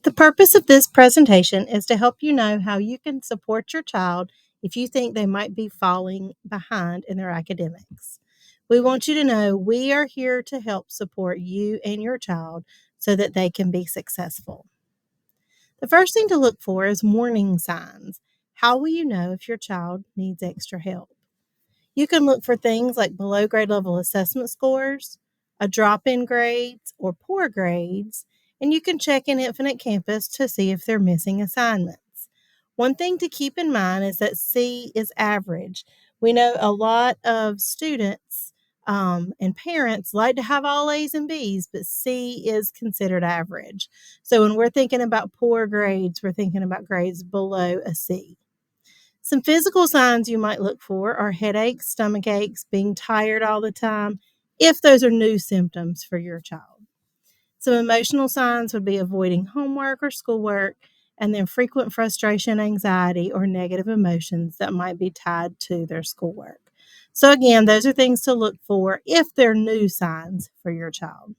The purpose of this presentation is to help you know how you can support your child if you think they might be falling behind in their academics. We want you to know we are here to help support you and your child so that they can be successful. The first thing to look for is warning signs. How will you know if your child needs extra help? You can look for things like below grade level assessment scores, a drop in grades, or poor grades, and you can check in Infinite Campus to see if they're missing assignments. One thing to keep in mind is that C is average. We know a lot of students and parents like to have all A's and B's, but C is considered average. So when we're thinking about poor grades, we're thinking about grades below a C. Some physical signs you might look for are headaches, stomach aches, being tired all the time, if those are new symptoms for your child. Some emotional signs would be avoiding homework or schoolwork, and then frequent frustration, anxiety, or negative emotions that might be tied to their schoolwork. So, again, those are things to look for if they're new signs for your child.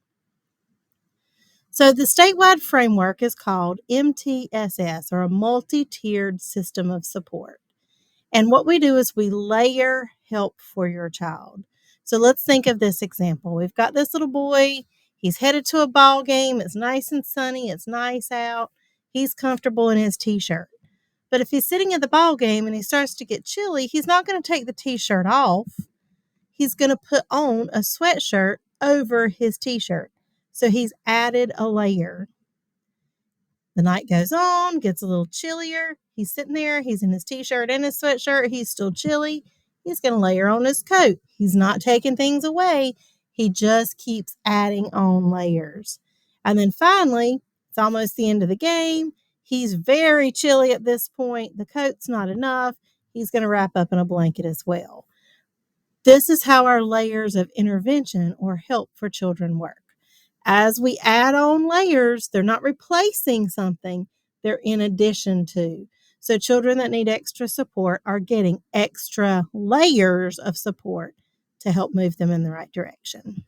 So, the statewide framework is called MTSS, or a multi-tiered system of support. And what we do is we layer help for your child. So let's think of this example. We've got this little boy. He's headed to a ball game. It's nice and sunny. It's nice out. He's comfortable in his t-shirt. But if he's sitting at the ball game and he starts to get chilly, he's not going to take the t-shirt off. He's going to put on a sweatshirt over his t-shirt. So he's added a layer. The night goes on, gets a little chillier. He's sitting there. He's in his t-shirt and his sweatshirt. He's still chilly. He's going to layer on his coat. He's not taking things away. He just keeps adding on layers. And then finally, it's almost the end of the game. He's very chilly at this point. The coat's not enough. He's going to wrap up in a blanket as well. This is how our layers of intervention or help for children work. As we add on layers, they're not replacing something, they're in addition to. So children that need extra support are getting extra layers of support to help move them in the right direction.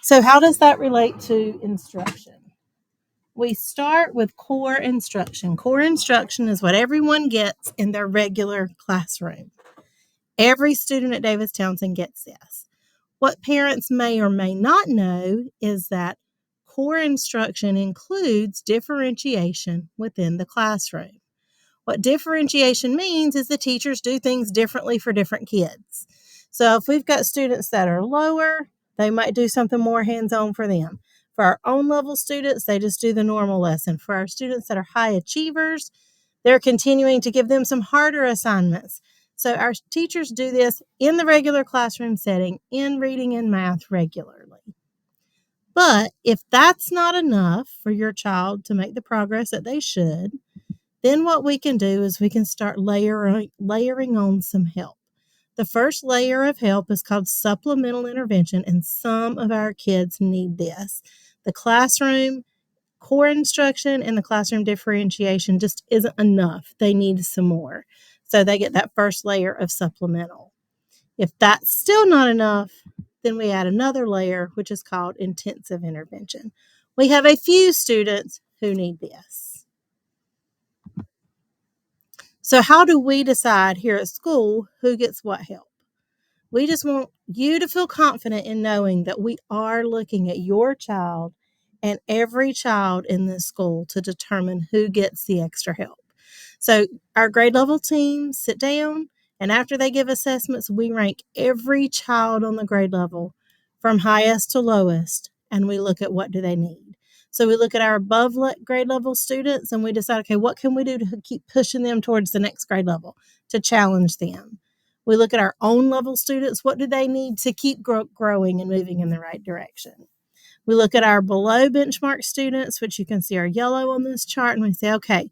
So how does that relate to instruction? We start with core instruction. Core instruction is what everyone gets in their regular classroom. Every student at Davis Townsend gets this. What parents may or may not know is that core instruction includes differentiation within the classroom. What differentiation means is the teachers do things differently for different kids. So if we've got students that are lower, they might do something more hands-on for them. For our own level students, they just do the normal lesson. For our students that are high achievers, they're continuing to give them some harder assignments. So our teachers do this in the regular classroom setting, in reading and math regularly. But if that's not enough for your child to make the progress that they should, then what we can do is we can start layering on some help. The first layer of help is called supplemental intervention, and some of our kids need this. The classroom core instruction and the classroom differentiation just isn't enough. They need some more. So they get that first layer of supplemental. If that's still not enough, then we add another layer, which is called intensive intervention. We have a few students who need this. So how do we decide here at school who gets what help? We just want you to feel confident in knowing that we are looking at your child and every child in this school to determine who gets the extra help. So our grade level teams sit down, and after they give assessments, we rank every child on the grade level from highest to lowest, and we look at what do they need. So we look at our above grade level students and we decide, okay, what can we do to keep pushing them towards the next grade level, to challenge them? We look at our own level students. What do they need to keep growing and moving in the right direction? We look at our below benchmark students, which you can see are yellow on this chart, and we say, okay,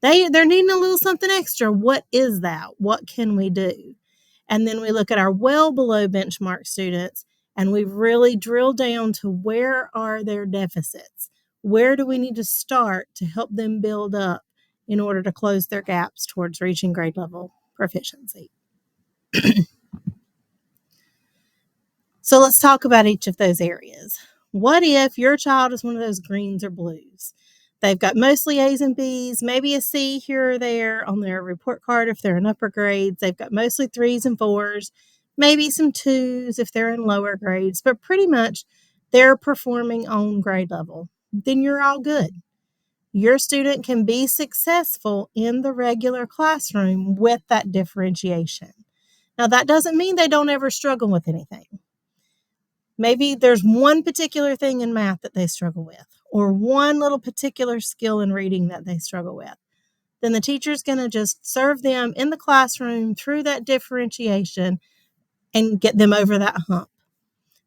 they're needing a little something extra. What is that? What can we do? And then we look at our well below benchmark students, and we really drill down to where are their deficits? Where do we need to start to help them build up in order to close their gaps towards reaching grade level proficiency? So let's talk about each of those areas. What if your child is one of those greens or blues? They've got mostly A's and B's, maybe a C here or there on their report card if they're in upper grades. They've got mostly 3s and 4s, maybe some 2s if they're in lower grades, but pretty much they're performing on grade level. Then you're all good. Your student can be successful in the regular classroom with that differentiation. Now, that doesn't mean they don't ever struggle with anything. Maybe there's one particular thing in math that they struggle with, or one little particular skill in reading that they struggle with. Then the teacher's going to just serve them in the classroom through that differentiation and get them over that hump.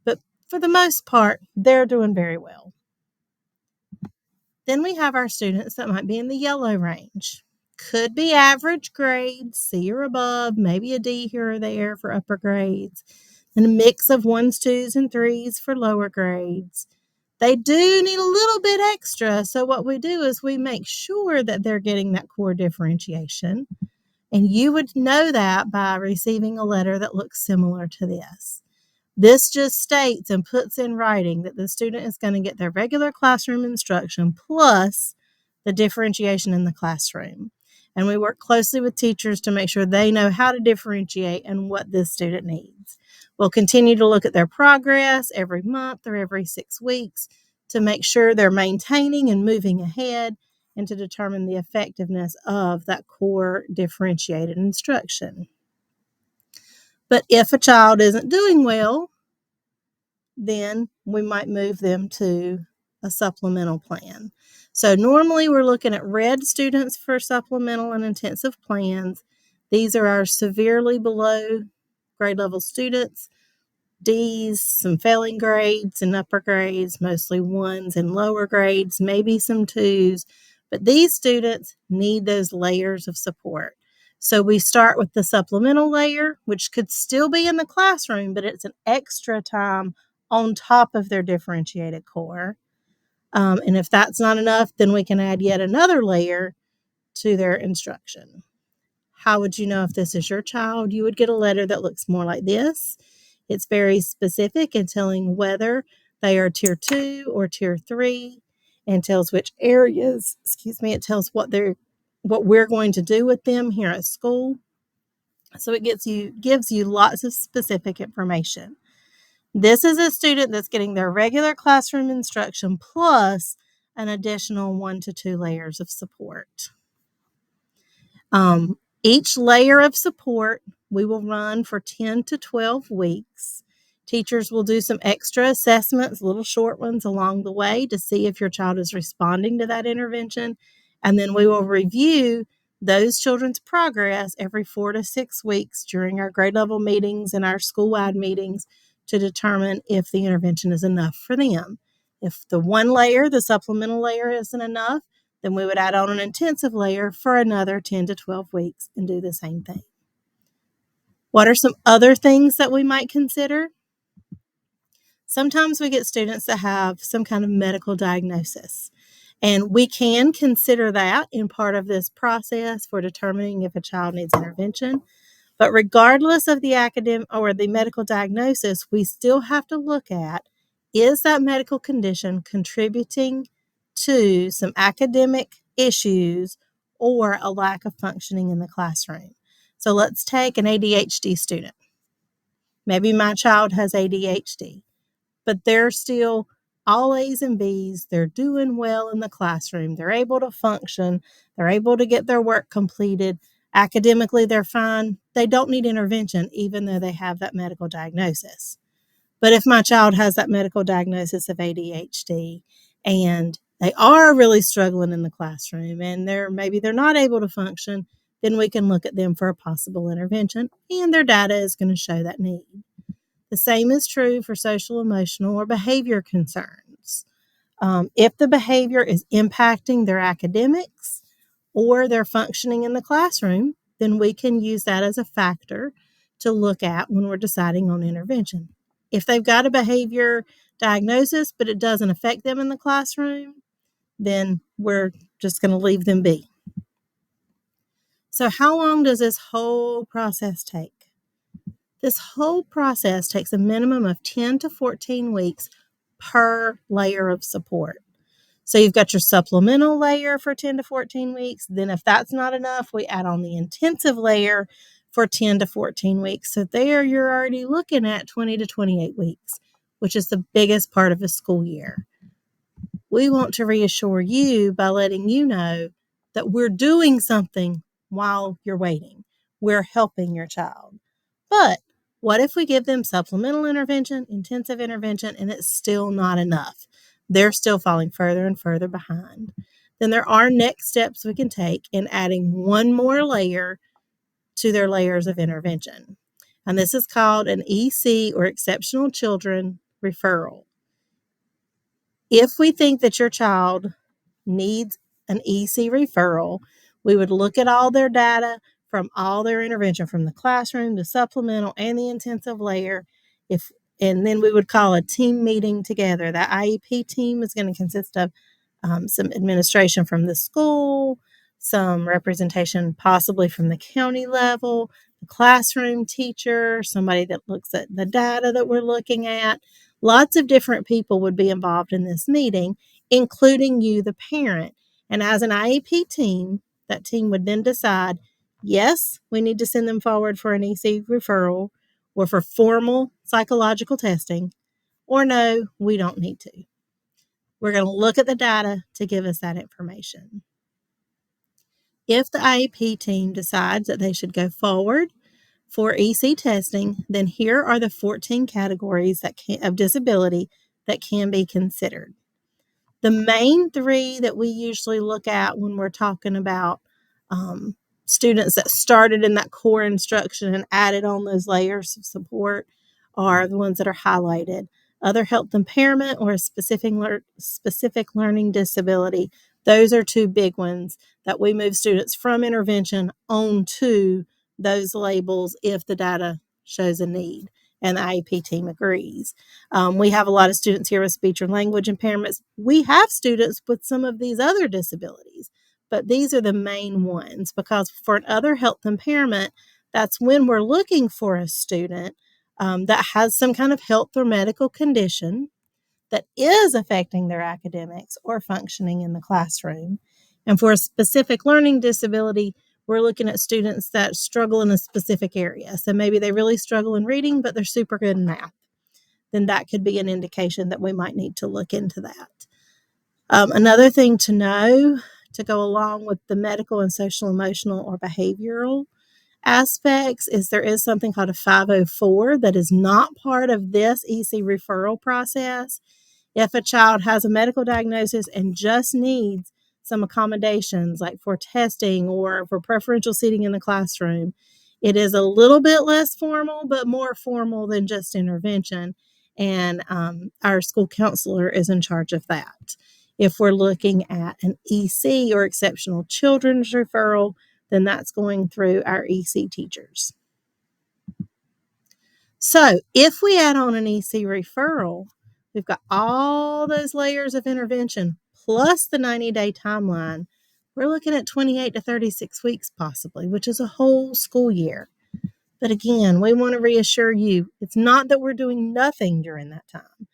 But for the most part, they're doing very well. Then we have our students that might be in the yellow range. Could be average grades, C or above, maybe a D here or there for upper grades, and a mix of 1s, 2s, and 3s for lower grades. They do need a little bit extra, so what we do is we make sure that they're getting that core differentiation, and you would know that by receiving a letter that looks similar to this. This just states and puts in writing that the student is going to get their regular classroom instruction plus the differentiation in the classroom. And we work closely with teachers to make sure they know how to differentiate and what this student needs. We'll continue to look at their progress every month or every 6 weeks to make sure they're maintaining and moving ahead and to determine the effectiveness of that core differentiated instruction. But if a child isn't doing well, then we might move them to a supplemental plan. So normally we're looking at red students for supplemental and intensive plans. These are our severely below grade level students. D's, some failing grades and upper grades, mostly 1s and lower grades, maybe some 2s. But these students need those layers of support. So we start with the supplemental layer, which could still be in the classroom, but it's an extra time on top of their differentiated core. And if that's not enough, then we can add yet another layer to their instruction. How would you know if this is your child? You would get a letter that looks more like this. It's very specific in telling whether they are tier 2 or tier 3 and tells which areas, it tells what we're going to do with them here at school. So it gives you lots of specific information. This is a student that's getting their regular classroom instruction plus an additional 1 to 2 layers of support. Each layer of support we will run for 10 to 12 weeks. Teachers will do some extra assessments, little short ones along the way to see if your child is responding to that intervention. And then we will review those children's progress every 4 to 6 weeks during our grade level meetings and our school-wide meetings to determine if the intervention is enough for them. If the one layer, the supplemental layer, isn't enough, then we would add on an intensive layer for another 10 to 12 weeks and do the same thing. What are some other things that we might consider? Sometimes we get students that have some kind of medical diagnosis, and we can consider that in part of this process for determining if a child needs intervention. But regardless of the academic or the medical diagnosis, we still have to look at, is that medical condition contributing to some academic issues or a lack of functioning in the classroom? So let's take an ADHD student. Maybe my child has ADHD, but they're still all A's and B's. They're doing well in the classroom. They're able to function. They're able to get their work completed. Academically, they're fine. They don't need intervention, even though they have that medical diagnosis. But if my child has that medical diagnosis of ADHD and they are really struggling in the classroom and maybe they're not able to function, then we can look at them for a possible intervention, and their data is going to show that need. The same is true for social, emotional, or behavior concerns. If the behavior is impacting their academics or their functioning in the classroom, then we can use that as a factor to look at when we're deciding on intervention. If they've got a behavior diagnosis, but it doesn't affect them in the classroom, then we're just going to leave them be. So how long does this whole process take? This whole process takes a minimum of 10 to 14 weeks per layer of support. So you've got your supplemental layer for 10 to 14 weeks. Then if that's not enough, we add on the intensive layer for 10 to 14 weeks. So there you're already looking at 20 to 28 weeks, which is the biggest part of a school year. We want to reassure you by letting you know that we're doing something while you're waiting. We're helping your child. But what if we give them supplemental intervention, intensive intervention, and it's still not enough? They're still falling further and further behind. Then there are next steps we can take in adding one more layer to their layers of intervention. And this is called an EC, or Exceptional Children Referral. If we think that your child needs an EC referral, we would look at all their data from all their intervention, from the classroom, the supplemental, and the intensive layer. And then we would call a team meeting together. That IEP team is going to consist of some administration from the school, some representation possibly from the county level, the classroom teacher, somebody that looks at the data that we're looking at. Lots of different people would be involved in this meeting, including you, the parent. And as an IEP team, that team would then decide, yes, we need to send them forward for an EC referral or for formal psychological testing, or no, we don't need to. We're going to look at the data to give us that information. If the IEP team decides that they should go forward for EC testing, then here are the 14 categories of disability that can be considered. The main three that we usually look at when we're talking about students that started in that core instruction and added on those layers of support are the ones that are highlighted. Other health impairment or a specific learning disability. Those are two big ones that we move students from intervention onto those labels if the data shows a need and the IEP team agrees. We have a lot of students here with speech or language impairments. We have students with some of these other disabilities, but these are the main ones, because for another health impairment, that's when we're looking for a student that has some kind of health or medical condition that is affecting their academics or functioning in the classroom. And for a specific learning disability, we're looking at students that struggle in a specific area. So maybe they really struggle in reading, but they're super good in math. Then that could be an indication that we might need to look into that. Another thing to know to go along with the medical and social, emotional, or behavioral aspects is there is something called a 504 that is not part of this EC referral process. If a child has a medical diagnosis and just needs some accommodations, like for testing or for preferential seating in the classroom, it is a little bit less formal, but more formal than just intervention. And our school counselor is in charge of that. If we're looking at an EC, or Exceptional Children's Referral, then that's going through our EC teachers. So if we add on an EC referral, we've got all those layers of intervention plus the 90-day timeline. We're looking at 28 to 36 weeks possibly, which is a whole school year. But again, we want to reassure you, it's not that we're doing nothing during that time.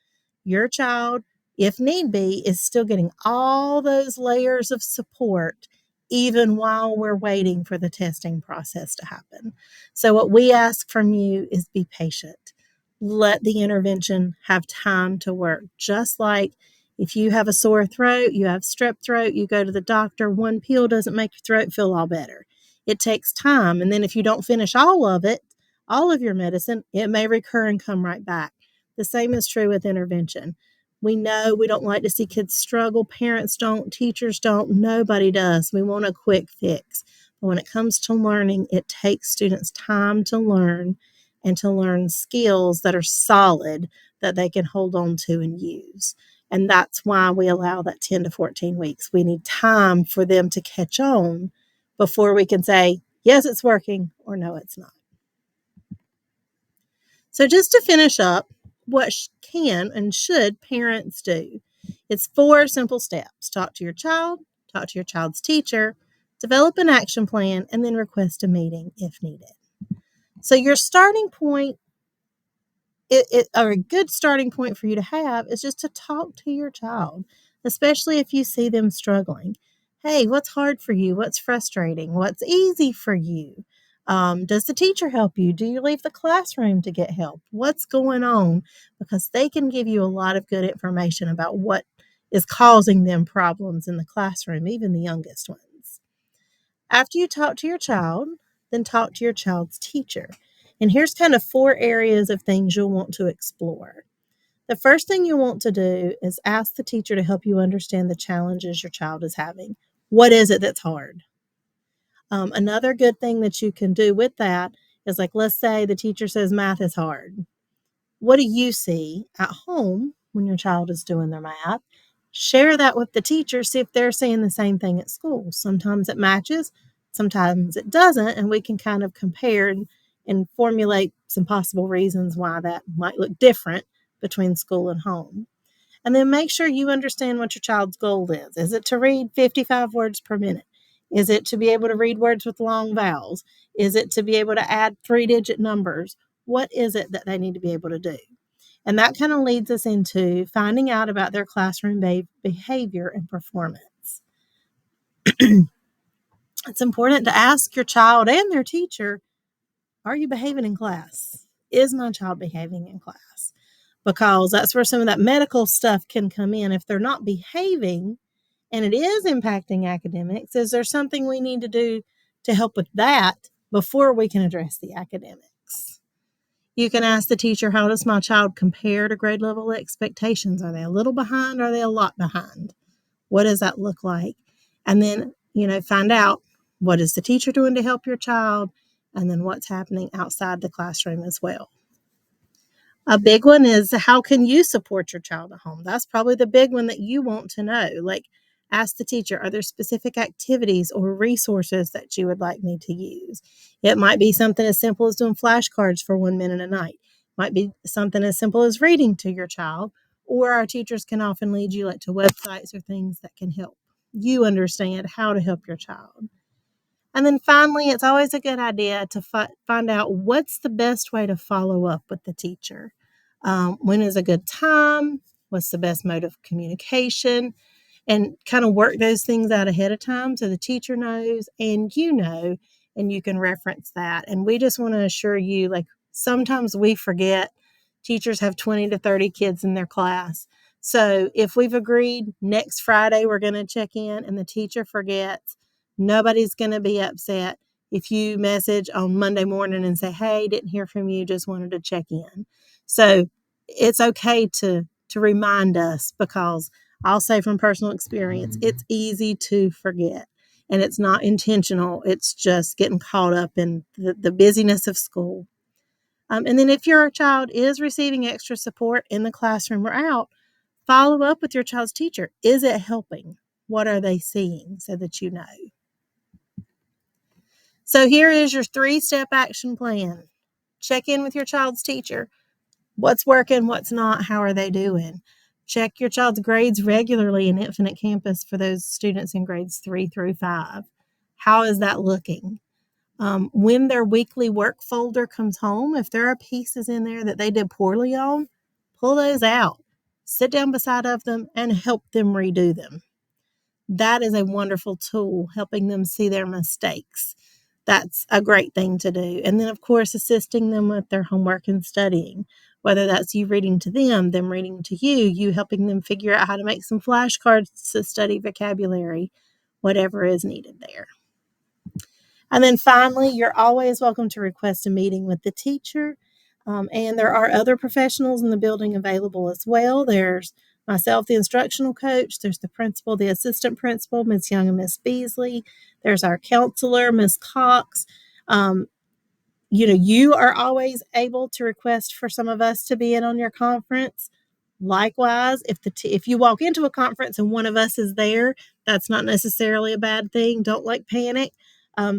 Your child, if need be, is still getting all those layers of support even while we're waiting for the testing process to happen. So what we ask from you is be patient. Let the intervention have time to work. Just like if you have a sore throat, you have strep throat, you go to the doctor, one pill doesn't make your throat feel all better. It takes time. And then if you don't finish all of it, all of your medicine, it may recur and come right back. The same is true with intervention. We know we don't like to see kids struggle. Parents don't, teachers don't, nobody does. We want a quick fix. But when it comes to learning, it takes students time to learn and to learn skills that are solid that they can hold on to and use. And that's why we allow that 10 to 14 weeks. We need time for them to catch on before we can say, yes, it's working, or no, it's not. So just to finish up, what can and should parents do? It's 4 simple steps. Talk to your child, talk to your child's teacher, develop an action plan, and then request a meeting if needed. So your starting point, or a good starting point for you to have, is just to talk to your child. especially if you see them struggling. Hey, what's hard for you? What's frustrating? What's easy for you? Does the teacher help you? Do you leave the classroom to get help? What's going on? Because they can give you a lot of good information about what is causing them problems in the classroom, even the youngest ones. After you talk to your child, then talk to your child's teacher. And here's kind of 4 areas of things you'll want to explore. The first thing you want to do is ask the teacher to help you understand the challenges your child is having. What is it that's hard? Another good thing that you can do with that is, like, let's say the teacher says math is hard. What do you see at home when your child is doing their math? Share that with the teacher, see if they're seeing the same thing at school. Sometimes it matches, sometimes it doesn't, and we can kind of compare and formulate some possible reasons why that might look different between school and home. And then make sure you understand what your child's goal is. Is it to read 55 words per minute? Is it to be able to read words with long vowels? Is it to be able to add 3-digit numbers? What is it that they need to be able to do? And that kind of leads us into finding out about their classroom behavior and performance. It's important to ask your child and their teacher, are you behaving in class? Is my child behaving in class? Because that's where some of that medical stuff can come in. If they're not behaving and it is impacting academics, is there something we need to do to help with that before we can address the academics? You can ask the teacher, how does my child compare to grade level expectations? Are they a little behind? Or are they a lot behind? What does that look like? And then, find out, what is the teacher doing to help your child? And then what's happening outside the classroom as well. A big one is, how can you support your child at home? That's probably the big one that you want to know. Like, ask the teacher, are there specific activities or resources that you would like me to use? It might be something as simple as doing flashcards for 1 minute a night. It might be something as simple as reading to your child, or our teachers can often lead you to websites or things that can help you understand how to help your child. And then finally, it's always a good idea to find out what's the best way to follow up with the teacher. When is a good time? What's the best mode of communication? And kind of work those things out ahead of time so the teacher knows and you know, and you can reference that. And we just want to assure you, sometimes we forget teachers have 20 to 30 kids in their class. So if we've agreed next Friday we're going to check in and the teacher forgets, nobody's going to be upset if you message on Monday morning and say, hey, didn't hear from you, just wanted to check in. So it's okay to remind us, because I'll say from personal experience, it's easy to forget, and it's not intentional. It's just getting caught up in the busyness of school. And then if your child is receiving extra support in the classroom or out, follow up with your child's teacher. Is it helping? What are they seeing, so that you know? So here is your 3-step action plan. Check in with your child's teacher. What's working, what's not, how are they doing? Check your child's grades regularly in Infinite Campus for those students in grades 3 through 5. How is that looking? When their weekly work folder comes home, if there are pieces in there that they did poorly on, pull those out. Sit down beside of them and help them redo them. That is a wonderful tool, helping them see their mistakes. That's a great thing to do. And then, of course, assisting them with their homework and studying, whether that's you reading to them reading to you helping them figure out how to make some flashcards to study vocabulary, whatever is needed there. And then finally, you're always welcome to request a meeting with the teacher. And there are other professionals in the building available as well. There's myself, the instructional coach. There's the principal, the assistant principal, Ms. Young and Ms. Beasley. There's our counselor, Ms. Cox. You are always able to request for some of us to be in on your conference. Likewise, if you walk into a conference and one of us is there, that's not necessarily a bad thing. Don't panic.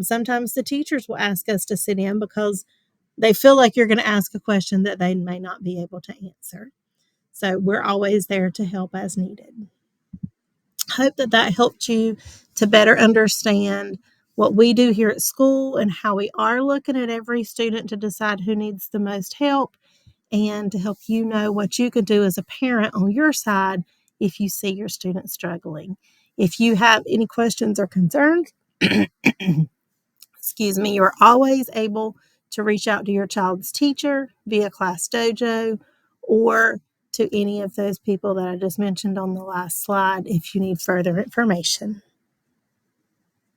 Sometimes the teachers will ask us to sit in because they feel like you're going to ask a question that they may not be able to answer. So we're always there to help as needed. Hope that helped you to better understand what we do here at school and how we are looking at every student to decide who needs the most help, and to help you know what you can do as a parent on your side if you see your student struggling. If you have any questions or concerns, excuse me, you're always able to reach out to your child's teacher via Class Dojo or to any of those people that I just mentioned on the last slide if you need further information.